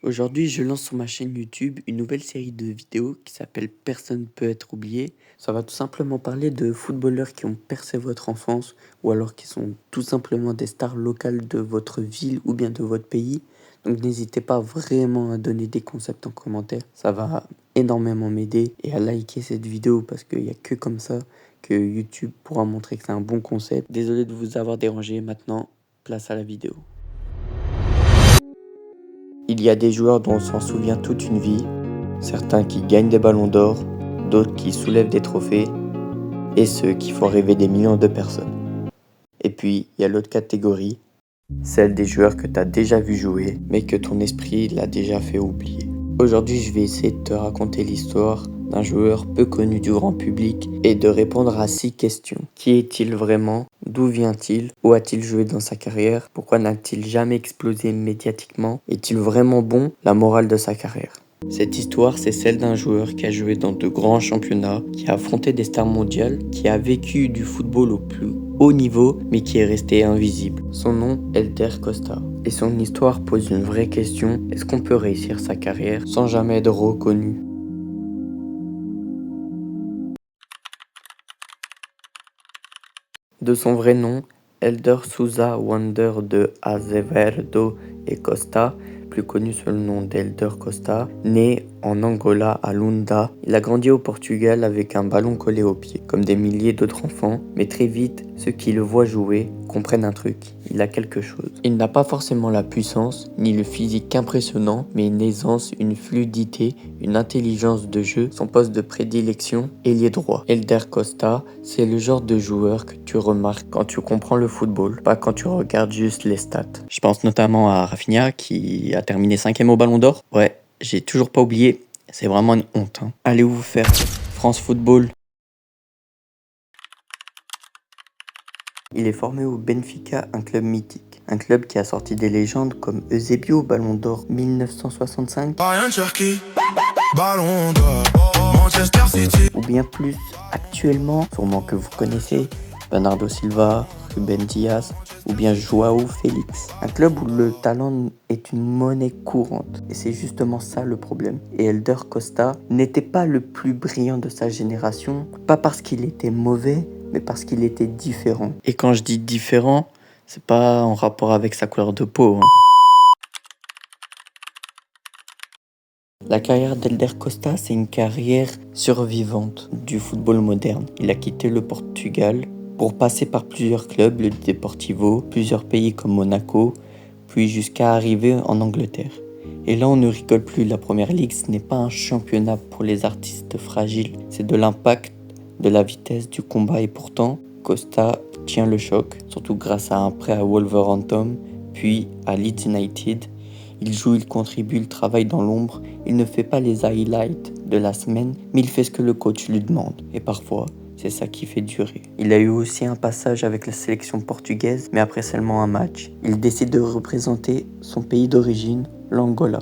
Aujourd'hui, je lance sur ma chaîne YouTube une nouvelle série de vidéos qui s'appelle Personne peut être oublié. Ça va tout simplement parler de footballeurs qui ont percé votre enfance ou alors qui sont tout simplement des stars locales de votre ville ou bien de votre pays. Donc n'hésitez pas vraiment à donner des concepts en commentaire. Ça va énormément m'aider et à liker cette vidéo parce qu'il n'y a que comme ça que YouTube pourra montrer que c'est un bon concept. Désolé de vous avoir dérangé. Maintenant, place à la vidéo. Il y a des joueurs dont on s'en souvient toute une vie, certains qui gagnent des ballons d'or, d'autres qui soulèvent des trophées, et ceux qui font rêver des millions de personnes. Et puis, il y a l'autre catégorie, celle des joueurs que tu as déjà vu jouer, mais que ton esprit l'a déjà fait oublier. Aujourd'hui, je vais essayer de te raconter l'histoire d'un joueur peu connu du grand public et de répondre à 6 questions. Qui est-il vraiment? D'où vient-il? Où a-t-il joué dans sa carrière? Pourquoi n'a-t-il jamais explosé médiatiquement? Est-il vraiment bon? La morale de sa carrière. Cette histoire, c'est celle d'un joueur qui a joué dans de grands championnats, qui a affronté des stars mondiales, qui a vécu du football au plus haut niveau, mais qui est resté invisible. Son nom, Helder Costa. Et son histoire pose une vraie question, est-ce qu'on peut réussir sa carrière sans jamais être reconnu? De son vrai nom, Helder Sousa Wander de Azevedo e Costa, plus connu sous le nom d'Helder Costa, né en Angola à Luanda. Il a grandi au Portugal avec un ballon collé au pied, comme des milliers d'autres enfants, mais très vite, ceux qui le voient jouer comprennent un truc, il a quelque chose. Il n'a pas forcément la puissance, ni le physique impressionnant, mais une aisance, une fluidité, une intelligence de jeu. Son poste de prédilection, ailier droit. Helder Costa, c'est le genre de joueur que tu remarques quand tu comprends le football, pas quand tu regardes juste les stats. Je pense notamment à Rafinha qui a terminé 5e au Ballon d'Or. Ouais, j'ai toujours pas oublié, c'est vraiment une honte. Allez vous faire, France Football. Il est formé au Benfica, un club mythique. Un club qui a sorti des légendes comme Eusebio, Ballon d'Or 1965. Ballon d'Or, Manchester City. Ou bien plus actuellement, sûrement que vous connaissez, Bernardo Silva, Ruben Dias ou bien Joao Félix. Un club où le talent est une monnaie courante. Et c'est justement ça le problème. Et Helder Costa n'était pas le plus brillant de sa génération, pas parce qu'il était mauvais, mais parce qu'il était différent. Et quand je dis différent, c'est pas en rapport avec sa couleur de peau. La carrière d'Helder Costa, c'est une carrière survivante du football moderne. Il a quitté le Portugal pour passer par plusieurs clubs, le Deportivo, plusieurs pays comme Monaco, puis jusqu'à arriver en Angleterre. Et là, on ne rigole plus, la Première Ligue, ce n'est pas un championnat pour les artistes fragiles, c'est de l'impact, de la vitesse, du combat. Et pourtant, Costa tient le choc, surtout grâce à un prêt à Wolverhampton, puis à Leeds United. Il joue, il contribue, il travaille dans l'ombre, il ne fait pas les highlights de la semaine, mais il fait ce que le coach lui demande. Et parfois, c'est ça qui fait durer. Il a eu aussi un passage avec la sélection portugaise, mais après seulement un match. Il décide de représenter son pays d'origine, l'Angola.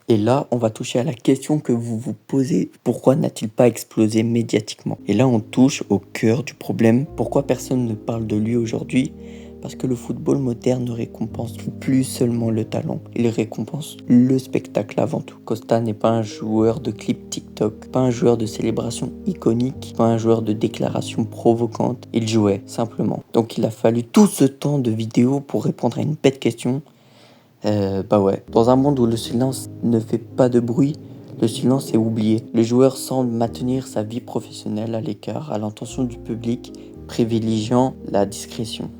Et là, on va toucher à la question que vous vous posez. Pourquoi n'a-t-il pas explosé médiatiquement? Et là, on touche au cœur du problème. Pourquoi personne ne parle de lui aujourd'hui? Parce que le football moderne ne récompense plus seulement le talent. Il récompense le spectacle avant tout. Costa n'est pas un joueur de clip TikTok, pas un joueur de célébration iconique, pas un joueur de déclaration provocante. Il jouait, simplement. Donc il a fallu tout ce temps de vidéo pour répondre à une bête question. Dans un monde où le silence ne fait pas de bruit, le silence est oublié. Le joueur semble maintenir sa vie professionnelle à l'écart, à l'intention du public, privilégiant la discrétion.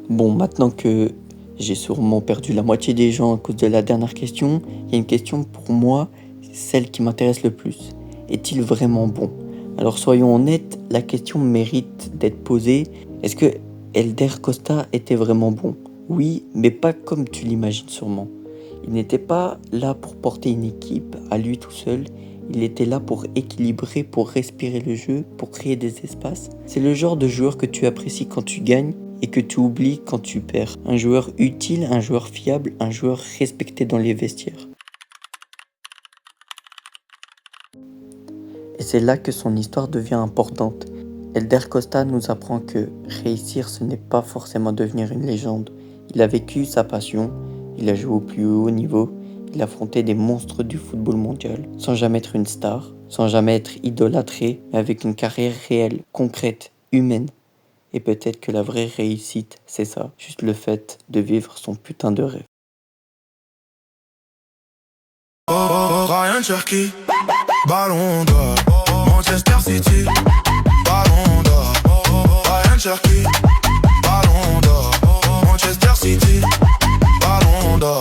Bon, maintenant que j'ai sûrement perdu la moitié des gens à cause de la dernière question, il y a une question pour moi, celle qui m'intéresse le plus. Est-il vraiment bon? Alors soyons honnêtes, la question mérite d'être posée. Est-ce que Helder Costa était vraiment bon? Oui, mais pas comme tu l'imagines sûrement. Il n'était pas là pour porter une équipe à lui tout seul. Il était là pour équilibrer, pour respirer le jeu, pour créer des espaces. C'est le genre de joueur que tu apprécies quand tu gagnes et que tu oublies quand tu perds. Un joueur utile, un joueur fiable, un joueur respecté dans les vestiaires. c'est là que son histoire devient importante. Elder Costa nous apprend que réussir, ce n'est pas forcément devenir une légende. Il a vécu sa passion, il a joué au plus haut niveau, il a affronté des monstres du football mondial, sans jamais être une star, sans jamais être idolâtré, mais avec une carrière réelle, concrète, humaine. Et peut-être que la vraie réussite, c'est ça, juste le fait de vivre son putain de rêve. Ryan Cherky, Ballon d'Or, Manchester City, Ballon d'Or, Ryan Cherky, Ballon d'Or, Manchester City, Ballon d'Or.